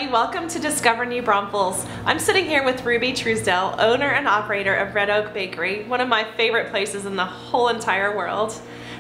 everybody, welcome to Discover New Braunfels. I'm sitting here with Ruby Truesdell, owner and operator of Red Oak Bakery, one of my favorite places in the whole entire world.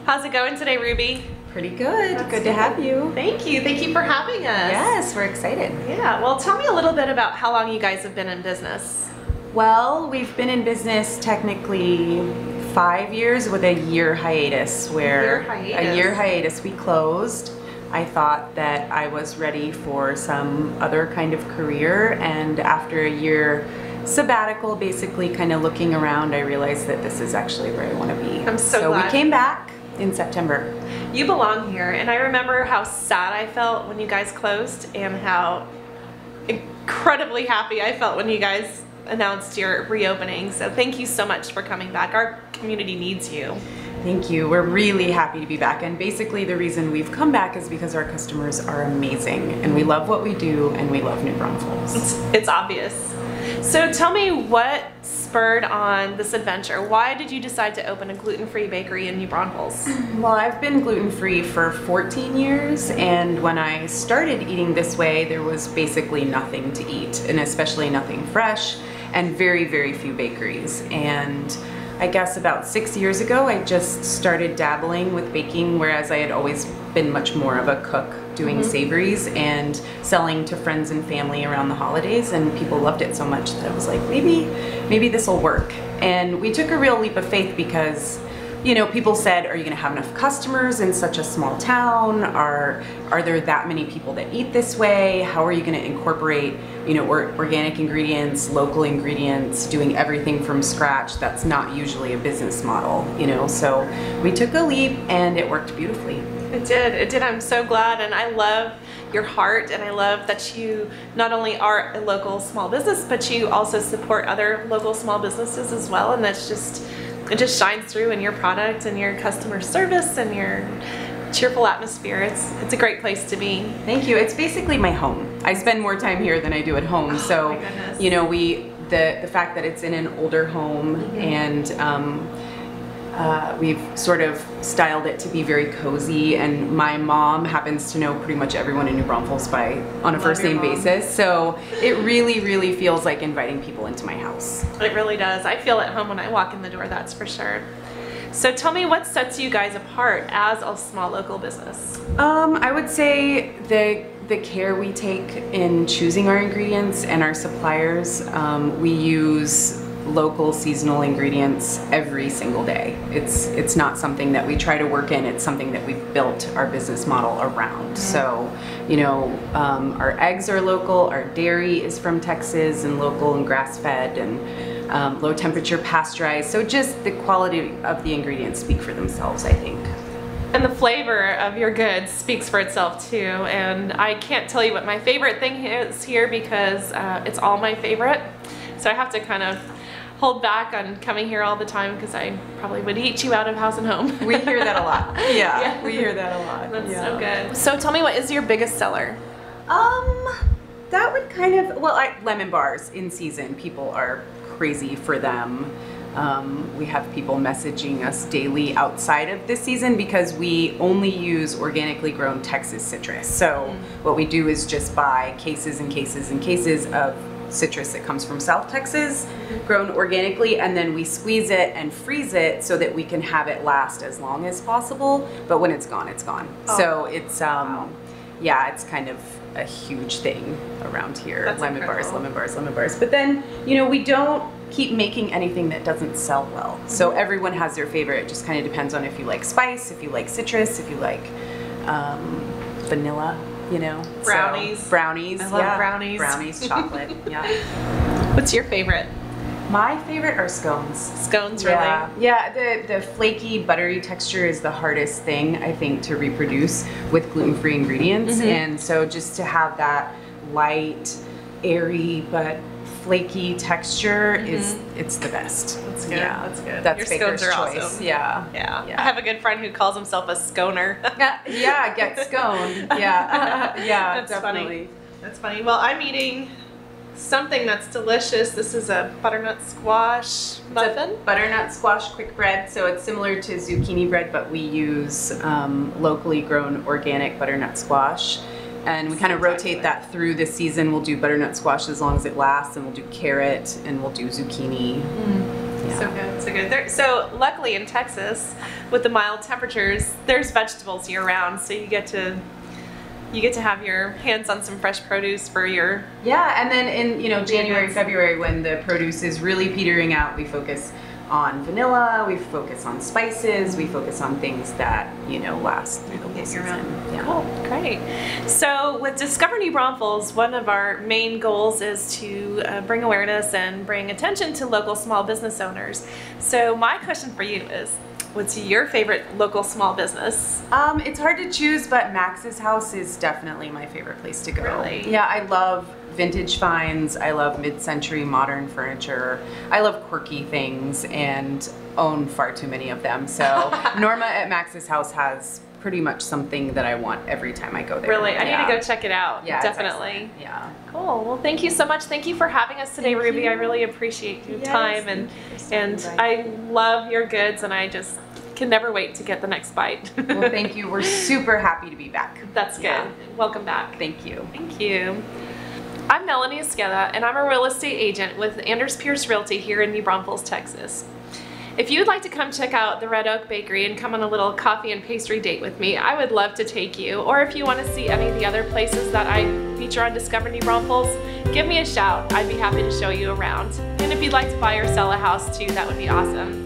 How's it going today, Ruby? Pretty good. That's good to have you. Thank you. Thank you for having us. Yes, we're excited. Yeah, well, tell me a little bit about how long you guys have been in business. Well, we've been in business technically 5 years with a year hiatus where a year hiatus we closed. I thought that I was ready for some other kind of career, and after a year sabbatical, basically kind of looking around, I realized that this is actually where I want to be. I'm so glad. We came back in September. You belong here, and I remember how sad I felt when you guys closed and how incredibly happy I felt when you guys announced your reopening. So thank you so much for coming back. Our community needs you. Thank you. We're really happy to be back, and basically the reason we've come back is because our customers are amazing and we love what we do and we love New Braunfels. It's obvious. So tell me what spurred on this adventure. Why did you decide to open a gluten-free bakery in New Braunfels? Well, I've been gluten-free for 14 years, and when I started eating this way, there was basically nothing to eat, and especially nothing fresh, and very, very few bakeries. And I guess about 6 years ago, I just started dabbling with baking, whereas I had always been much more of a cook, doing savories and selling to friends and family around the holidays, and people loved it so much that I was like, maybe this will work. And we took a real leap of faith because, you know, people said, are you gonna have enough customers in such a small town? Are there that many people that eat this way? How are you gonna incorporate, you know, organic ingredients, local ingredients, doing everything from scratch? That's not usually a business model, you know? So we took a leap and it worked beautifully. It did. I'm so glad, and I love your heart, and I love that you not only are a local small business, but you also support other local small businesses as well, and it just shines through in your product and your customer service and your cheerful atmosphere. It's a great place to be. Thank you. It's basically my home. I spend more time here than I do at home. So, my goodness. you know, the fact that it's in an older home and we've sort of styled it to be very cozy, and my mom happens to know pretty much everyone in New Braunfels on a first name basis, so it really feels like inviting people into my house. It really does. I feel at home when I walk in the door, that's for sure. So tell me, what sets you guys apart as a small local business? I would say the care we take in choosing our ingredients and our suppliers. We use local seasonal ingredients every single day. It's not something that we try to work in, it's something that we've built our business model around. So, you know, our eggs are local, our dairy is from Texas and local and grass-fed and low temperature pasteurized. So just the quality of the ingredients speak for themselves, I think. And the flavor of your goods speaks for itself too. And I can't tell you what my favorite thing is here because it's all my favorite. So I have to kind of hold back on coming here all the time because I probably would eat you out of house and home. We hear that a lot. Yeah, we hear that a lot. That's so good. So tell me, what is your biggest seller? That would kind of, well, lemon bars in season. People are crazy for them. We have people messaging us daily outside of this season because we only use organically grown Texas citrus. So what we do is just buy cases and cases and cases of citrus that comes from South Texas, grown organically, and then we squeeze it and freeze it so that we can have it last as long as possible, but when it's gone, it's gone. So it's yeah, it's kind of a huge thing around here. That's lemon incredible. bars, lemon bars, lemon bars. But then, you know, we don't keep making anything that doesn't sell well. So everyone has their favorite. It just kind of depends on if you like spice, if you like citrus, if you like vanilla. You know, brownies. So, brownies. I love brownies. Brownies, chocolate. Yeah. What's your favorite? My favorite are scones. Scones, really? Yeah. The flaky, buttery texture is the hardest thing, I think, to reproduce with gluten-free ingredients. And so just to have that light, airy, but flaky texture it's the best. That's good. Yeah, that's good. That's Your Baker's scones are choice. awesome. Yeah. I have a good friend who calls himself a sconer. Yeah, get sconed. Yeah. Yeah, That's definitely. funny. That's funny. Well, I'm eating something that's delicious. This is a butternut squash muffin. It's a butternut squash quick bread, so it's similar to zucchini bread, but we use locally grown organic butternut squash. And we kind of rotate that through the season. We'll do butternut squash as long as it lasts, and we'll do carrot, and we'll do zucchini. Yeah. So good, so good. So luckily in Texas, with the mild temperatures, there's vegetables year round, so you get to have your hands on some fresh produce for your... Yeah, and then in January, February, when the produce is really petering out, we focus on vanilla, we focus on spices, we focus on things that last through the whole season. Yeah. Cool, great. So with Discover New Braunfels, one of our main goals is to bring awareness and bring attention to local small business owners. So my question for you is, what's your favorite local small business? It's hard to choose, but Max's house is definitely my favorite place to go. Really? Yeah, I love vintage finds. I love mid-century modern furniture. I love quirky things and own far too many of them. So Norma at Max's house has pretty much something that I want every time I go there. Really? I need to go check it out. Yeah, definitely. Yeah. Cool. Well, thank you so much. Thank you for having us today, Ruby. I really appreciate your time, and I love your goods, and I just can never wait to get the next bite. Well, thank you. We're super happy to be back. That's good. Yeah. Welcome back. Thank you. Thank you. I'm Melanie Esqueda, and I'm a real estate agent with Anders Pierce Realty here in New Braunfels, Texas. If you'd like to come check out the Red Oak Bakery and come on a little coffee and pastry date with me, I would love to take you. Or if you want to see any of the other places that I feature on Discover New Braunfels, give me a shout. I'd be happy to show you around. And if you'd like to buy or sell a house too, that would be awesome.